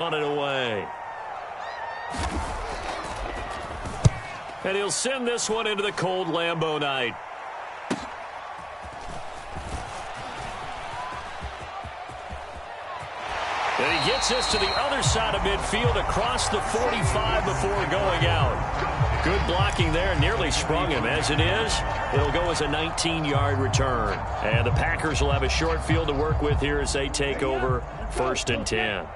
on it away. And he'll send this one into the cold Lambeau night. And he gets us to the other side of midfield across the 45 before going out. Good blocking there, nearly sprung him. As it is, it'll go as a 19-yard return. And the Packers will have a short field to work with here as they take over 1st and 10.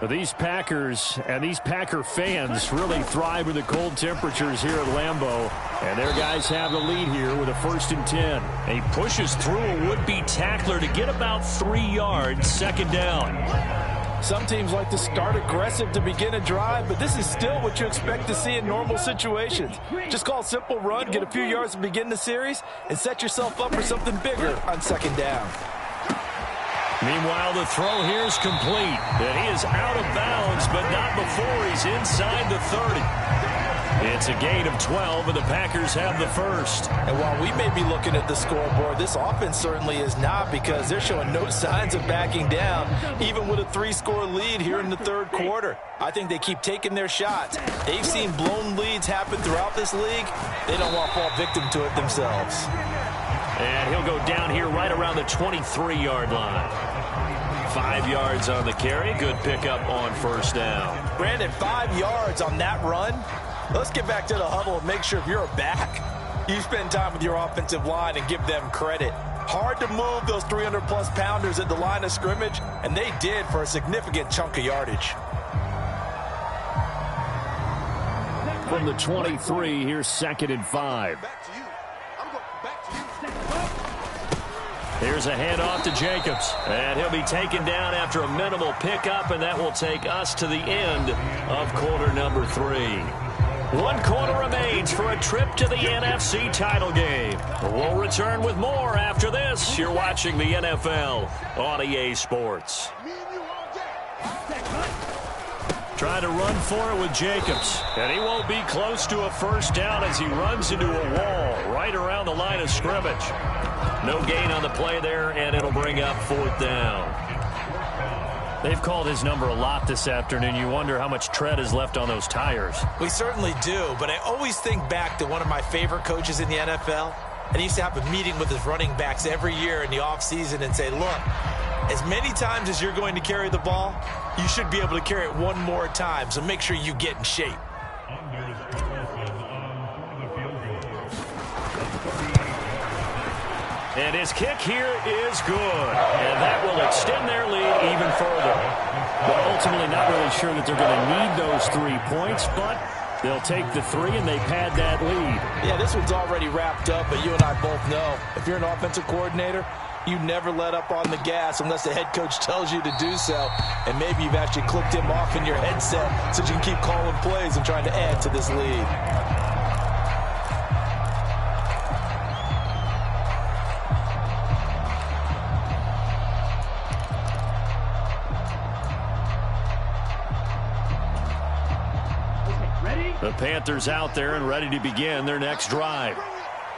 These Packers and these Packer fans really thrive with the cold temperatures here at Lambeau. And their guys have the lead here with a 1st and 10. And he pushes through a would-be tackler to get about 3 yards, 2nd down. Some teams like to start aggressive to begin a drive, but this is still what you expect to see in normal situations. Just call a simple run, get a few yards to begin the series, and set yourself up for something bigger on 2nd down. Meanwhile, the throw here is complete. And he is out of bounds, but not before he's inside the 30. It's a gain of 12, and the Packers have the first. And while we may be looking at the scoreboard, this offense certainly is not, because they're showing no signs of backing down, even with a 3-score lead here in the 3rd quarter. I think they keep taking their shots. They've seen blown leads happen throughout this league. They don't want to fall victim to it themselves. And he'll go down here right around the 23-yard line. 5 yards on the carry. Good pickup on 1st down. Brandon, 5 yards on that run. Let's get back to the huddle and make sure if you're a back, you spend time with your offensive line and give them credit. Hard to move those 300-plus pounders at the line of scrimmage, and they did for a significant chunk of yardage. From the 23, here's 2nd and 5. Here's a handoff to Jacobs. And he'll be taken down after a minimal pickup, and that will take us to the end of quarter number 3. 1 quarter remains for a trip to the NFC title game. We'll return with more after this. You're watching the NFL on EA Sports. Trying to run for it with Jacobs. And he won't be close to a 1st down as he runs into a wall right around the line of scrimmage. No gain on the play there, and it'll bring up 4th down. They've called his number a lot this afternoon. You wonder how much tread is left on those tires. We certainly do, but I always think back to one of my favorite coaches in the NFL. And he used to have a meeting with his running backs every year in the offseason and say, look, as many times as you're going to carry the ball, you should be able to carry it one more time, so make sure you get in shape. And his kick here is good. And that will extend their lead even further. But ultimately not really sure that they're going to need those 3 points, but they'll take the 3 and they pad that lead. Yeah, this one's already wrapped up, but you and I both know if you're an offensive coordinator, you never let up on the gas unless the head coach tells you to do so. And maybe you've actually clicked him off in your headset so you can keep calling plays and trying to add to this lead. The Panthers out there and ready to begin their next drive.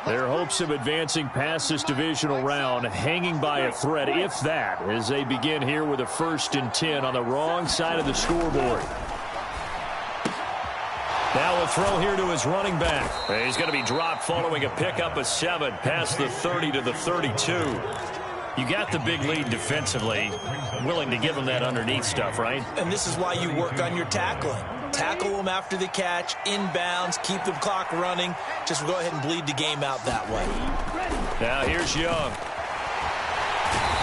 Their hopes of advancing past this divisional round hanging by a thread, if that, as they begin here with a 1st and 10 on the wrong side of the scoreboard. Now a throw here to his running back. He's going to be dropped following a pickup of 7 past the 30 to the 32. You got the big lead defensively, willing to give them that underneath stuff, right? And this is why you work on your tackling. Tackle them after the catch, inbounds, keep the clock running. Just go ahead and bleed the game out that way. Now here's Young.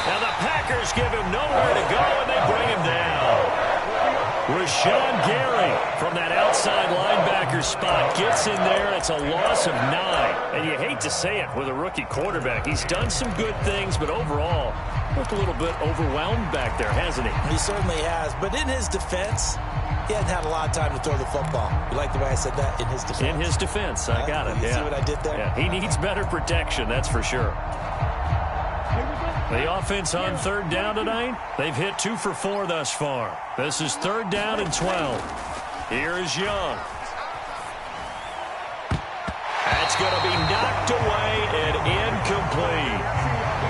Now the Packers give him nowhere to go, and they bring him down. Rashawn Gary from that outside linebacker spot gets in there. It's a loss of 9. And you hate to say it with a rookie quarterback. He's done some good things, but overall, looked a little bit overwhelmed back there, hasn't he? He certainly has. But in his defense, he hadn't had a lot of time to throw the football. You like the way I said that? In his defense. In his defense. I got it. You see what I did there? Yeah. He needs better protection, that's for sure. The offense on 3rd down tonight, they've hit 2 for 4 thus far. This is 3rd down and 12. Here is Young. That's going to be knocked away and incomplete.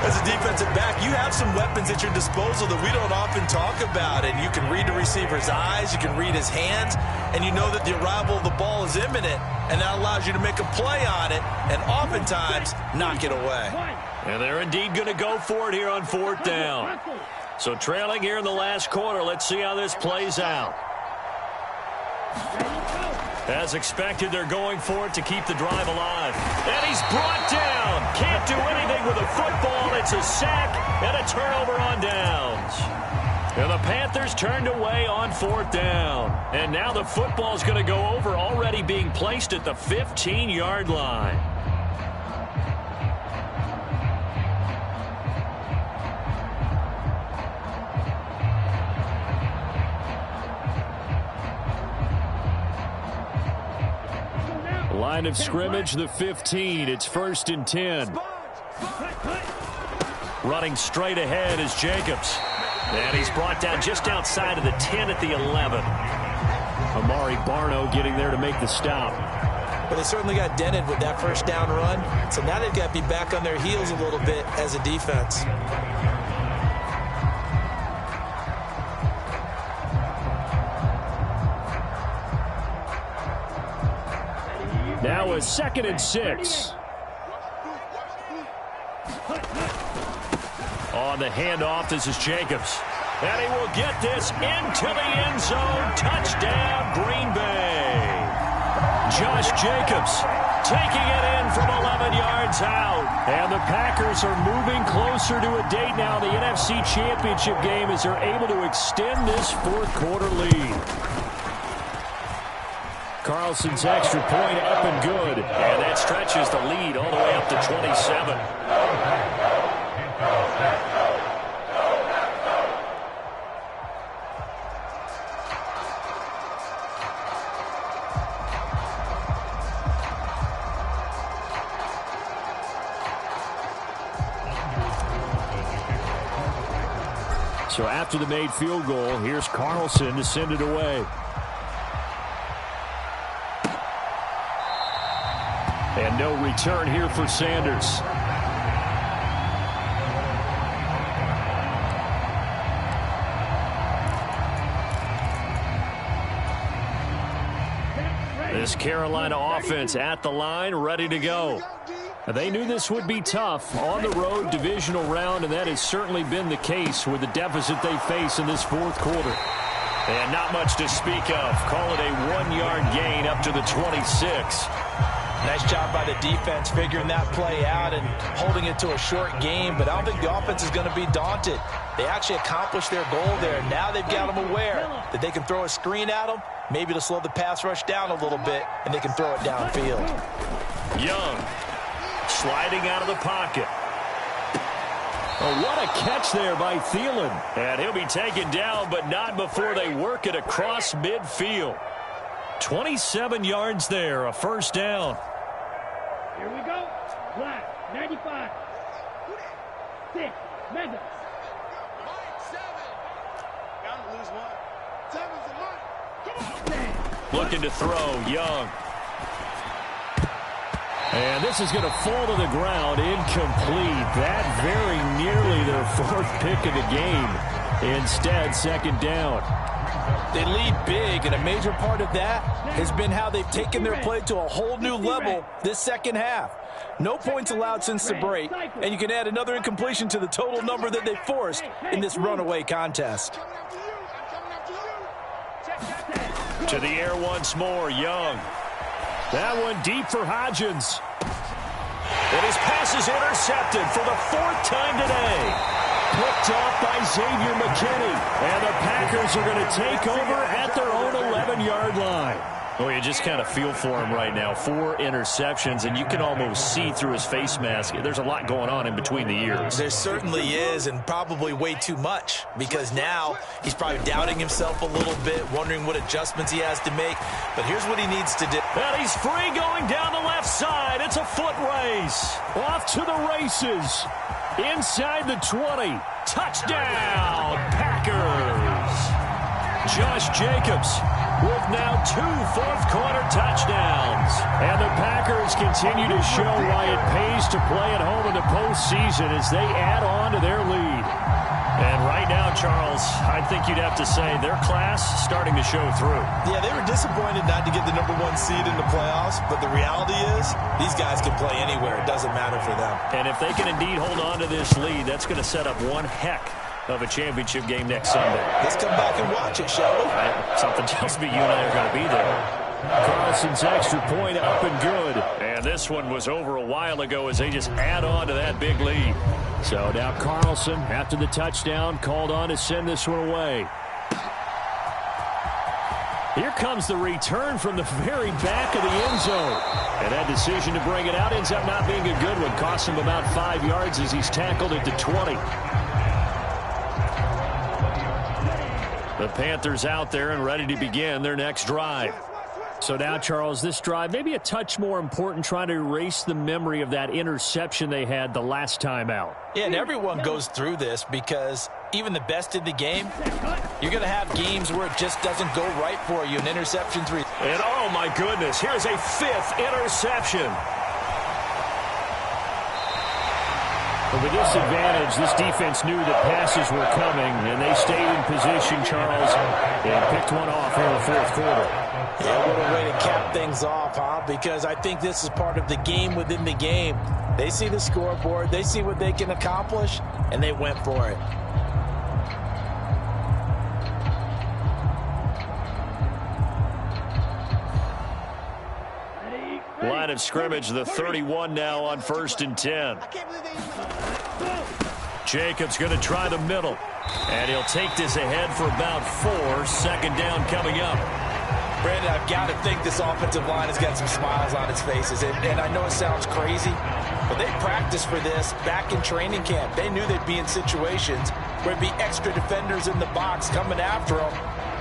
As a defensive back, you have some weapons at your disposal that we don't often talk about. And you can read the receiver's eyes, you can read his hands, and you know that the arrival of the ball is imminent, and that allows you to make a play on it and oftentimes knock it away. And they're indeed going to go for it here on 4th down. So trailing here in the last quarter, let's see how this plays out. As expected, they're going for it to keep the drive alive. And he's brought down. Can't do anything with a football. It's a sack and a turnover on downs. And the Panthers turned away on 4th down. And now the football's going to go over, already being placed at the 15-yard line. Line of scrimmage, the 15. It's 1st and 10. Running straight ahead is Jacobs. And he's brought down just outside of the 10 at the 11. Amari Barno getting there to make the stop. Well, they certainly got dented with that first down run. So now they've got to be back on their heels a little bit as a defense. Now a 2nd and 6. On the handoff, this is Jacobs. And he will get this into the end zone. Touchdown, Green Bay. Josh Jacobs taking it in from 11 yards out. And the Packers are moving closer to a date now, the NFC Championship game, as they're able to extend this 4th quarter lead. Carlson's extra point up and good. And that stretches the lead all the way up to 27. So after the made field goal, here's Carlson to send it away. And no return here for Sanders. This Carolina offense at the line, ready to go. They knew this would be tough on the road divisional round, and that has certainly been the case with the deficit they face in this 4th quarter. And not much to speak of. Call it a 1-yard gain up to the 26. Nice job by the defense figuring that play out and holding it to a short game, but I don't think the offense is going to be daunted. They actually accomplished their goal there. Now they've got them aware that they can throw a screen at them, maybe to slow the pass rush down a little bit, and they can throw it downfield. Young sliding out of the pocket. Oh, what a catch there by Thielen. And he'll be taken down, but not before they work it across midfield. 27 yards there, a 1st down. Here we go. Black, 95. 6, Mega. Gotta lose one. 7's a month. Come on. Looking to throw, Young. And this is going to fall to the ground, incomplete. That very nearly their 4th pick of the game. Instead, 2nd down. They lead big, and a major part of that has been how they've taken their play to a whole new level this 2nd half. No points allowed since the break, and you can add another incompletion to the total number that they forced in this runaway contest. To the air once more, Young. That one deep for Hodgins. And his pass is intercepted for the 4th time today. Picked off by Xavier McKinney. And the Packers are going to take over at their own 11-yard line. Well, you just kind of feel for him right now. 4 interceptions, and you can almost see through his face mask. There's a lot going on in between the ears. There certainly is, and probably way too much, because now he's probably doubting himself a little bit, wondering what adjustments he has to make. But here's what he needs to do. And he's free going down the left side. It's a foot race. Off to the races. Inside the 20. Touchdown, Packers. Josh Jacobs with now 2 fourth-quarter touchdowns. And the Packers continue to show why it pays to play at home in the postseason as they add on to their lead. And right now, Charles, I think you'd have to say their class starting to show through. Yeah, they were disappointed not to get the #1 seed in the playoffs, but the reality is these guys can play anywhere. It doesn't matter for them. And if they can indeed hold on to this lead, that's going to set up one heck of a championship game next Sunday. Let's come back and watch it, shall we? Something tells me you and I are going to be there. Carlson's extra point up and good. And this one was over a while ago as they just add on to that big lead. So now Carlson, after the touchdown, called on to send this one away. Here comes the return from the very back of the end zone. And that decision to bring it out ends up not being a good one. Costs him about 5 yards as he's tackled at the 20. The Panthers out there and ready to begin their next drive. So now, Charles, this drive maybe a touch more important, trying to erase the memory of that interception they had the last time out. Yeah, and everyone goes through this because even the best in the game, you're going to have games where it just doesn't go right for you. An interception's and oh my goodness, here's a 5th interception. With this advantage, this defense knew that passes were coming, and they stayed in position, Charles, and picked one off here in the fourth quarter. Yeah, what a way to cap things off, huh? Because I think this is part of the game within the game. They see the scoreboard, they see what they can accomplish, and they went for it. Line of scrimmage, the 31 now on 1st and 10. Jacobs going to try the middle. And he'll take this ahead for about 4. 2nd down coming up. Brandon, I've got to think this offensive line has got some smiles on its faces. And I know it sounds crazy, but they practiced for this back in training camp. They knew they'd be in situations where there'd be extra defenders in the box coming after them,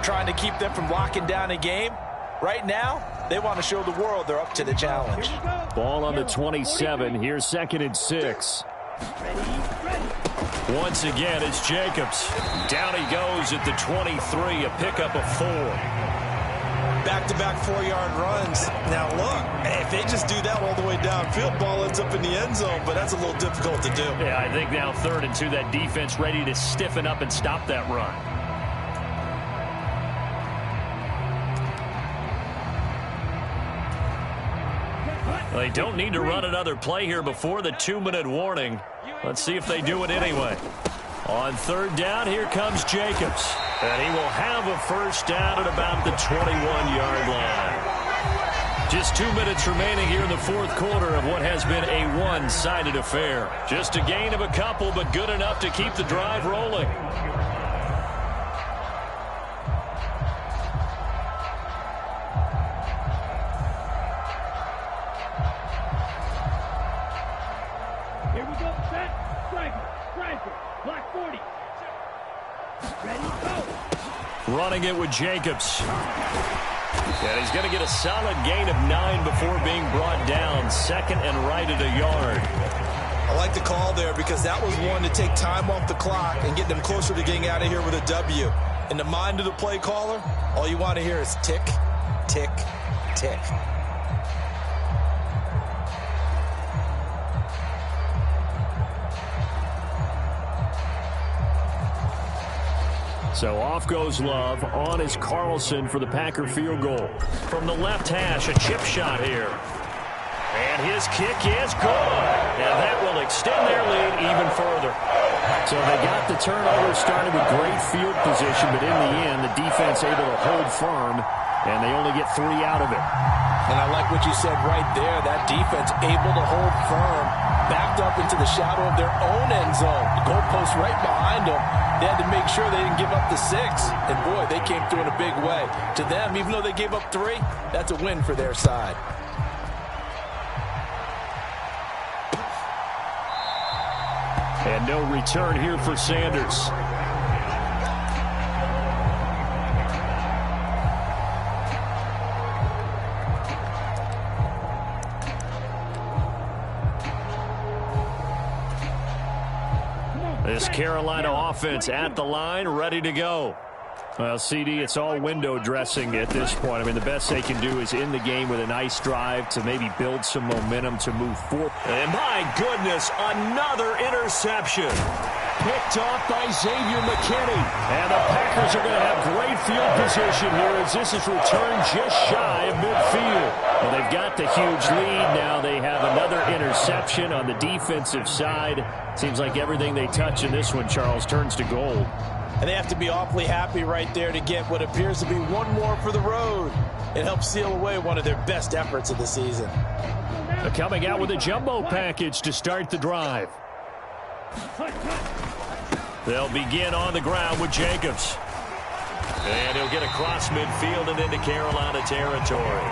trying to keep them from locking down a game. Right now, they want to show the world they're up to the challenge. Ball on the 27. Here's 2nd and 6. Once again, it's Jacobs. Down he goes at the 23, a pickup of 4. Back-to-back 4-yard runs. Now, look, if they just do that all the way downfield, ball ends up in the end zone, but that's a little difficult to do. Yeah, I think now 3rd and 2, that defense ready to stiffen up and stop that run. They don't need to run another play here before the 2-minute warning. Let's see if they do it anyway. On 3rd down, here comes Jacobs. And he will have a 1st down at about the 21-yard line. Just 2 minutes remaining here in the fourth quarter of what has been a one-sided affair. Just a gain of a couple, but good enough to keep the drive rolling. Here we go, set, striker, block 40. Ready, go. Running it with Jacobs. And he's going to get a solid gain of 9 before being brought down. 2nd and right at a yard. I like the call there because that was one to take time off the clock and get them closer to getting out of here with a W. In the mind of the play caller, all you want to hear is tick, tick, tick. So off goes Love. On is Carlson for the Packer field goal. From the left hash, a chip shot here. And his kick is good. And that will extend their lead even further. So they got the turnover started with great field position, but in the end, the defense able to hold firm, and they only get 3 out of it. And I like what you said right there. That defense able to hold firm, backed up into the shadow of their own end zone. The goalpost right behind them. They had to make sure they didn't give up the 6. And, boy, they came through in a big way. To them, even though they gave up 3, that's a win for their side. And no return here for Sanders. This Carolina offense at the line, ready to go. Well, CD, it's all window dressing at this point. I mean, the best they can do is end the game with a nice drive to maybe build some momentum to move forward. And my goodness, another interception. Picked off by Xavier McKinney. And the Packers are going to have great field position here as this is returned just shy of midfield. Well, they've got the huge lead. Now they have another interception on the defensive side. Seems like everything they touch in this one, Charles, turns to gold. And they have to be awfully happy right there to get what appears to be one more for the road. It helps seal away one of their best efforts of the season. They're coming out with a jumbo package to start the drive. They'll begin on the ground with Jacobs. And he'll get across midfield and into Carolina territory.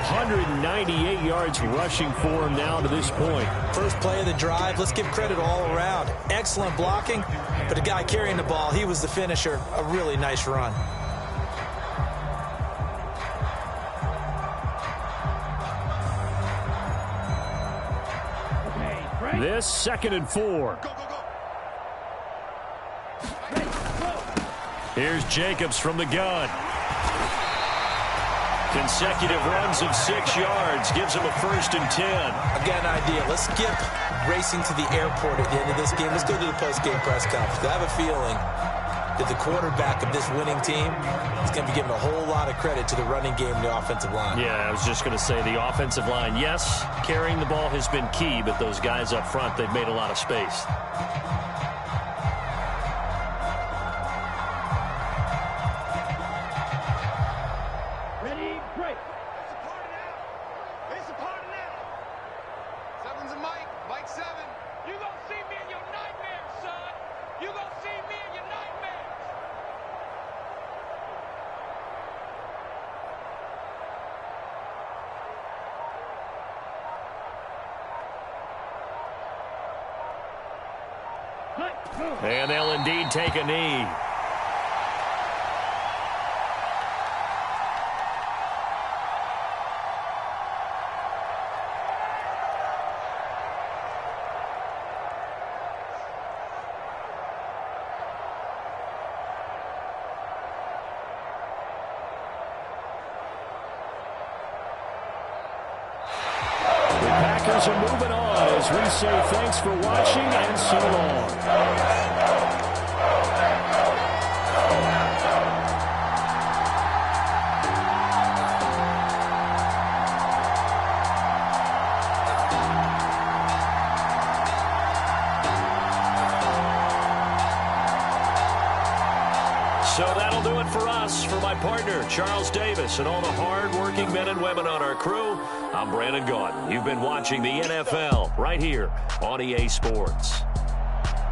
198 yards rushing for him now to this point. First play of the drive, let's give credit all around. Excellent blocking, but the guy carrying the ball, he was the finisher. A really nice run. This 2nd and 4. Here's Jacobs from the gun. Consecutive runs of 6 yards gives him a 1st and 10. I got an idea. Let's skip racing to the airport at the end of this game. Let's go to the post-game press conference. I have a feeling that the quarterback of this winning team is going to be giving a whole lot of credit to the running game and the offensive line. Yeah, I was just going to say the offensive line, yes, carrying the ball has been key, but those guys up front, they've made a lot of space. And they'll indeed take a knee. The Packers are moving on as we say thanks for watching and so long. So that'll do it for us. For my partner, Charles Davis, and all the hard-working men and women on our crew, I'm Brandon Gaudin. You've been watching the NFL right here on EA Sports.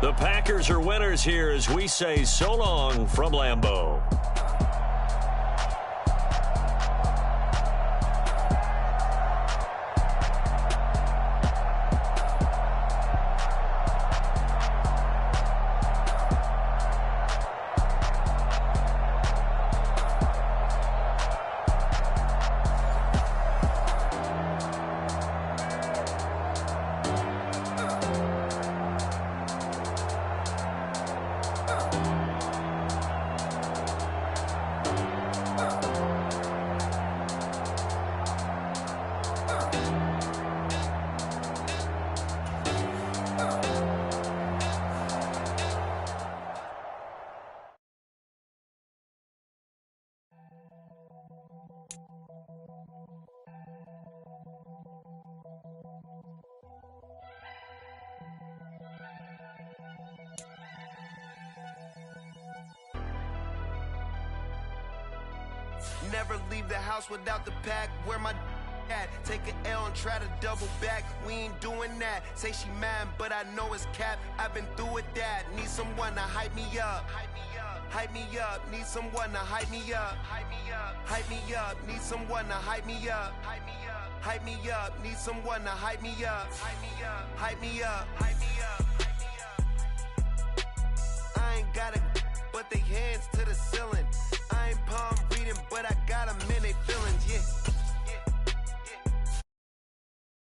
The Packers are winners here as we say so long from Lambeau. Never leave the house without the pack. Where my at? Take an L and try to double back. We ain't doing that. Say she mad, but I know it's cap. I've been through with that. Need someone to hype me up. Hype me up. Need someone to hype me up. Hype me up. Need someone to hype me up. Hype me up. Need someone to hype me up. Hype me up. I ain't got it, but they hands to the ceiling. I ain't palm reading, but I got 'em in they feelings, yeah.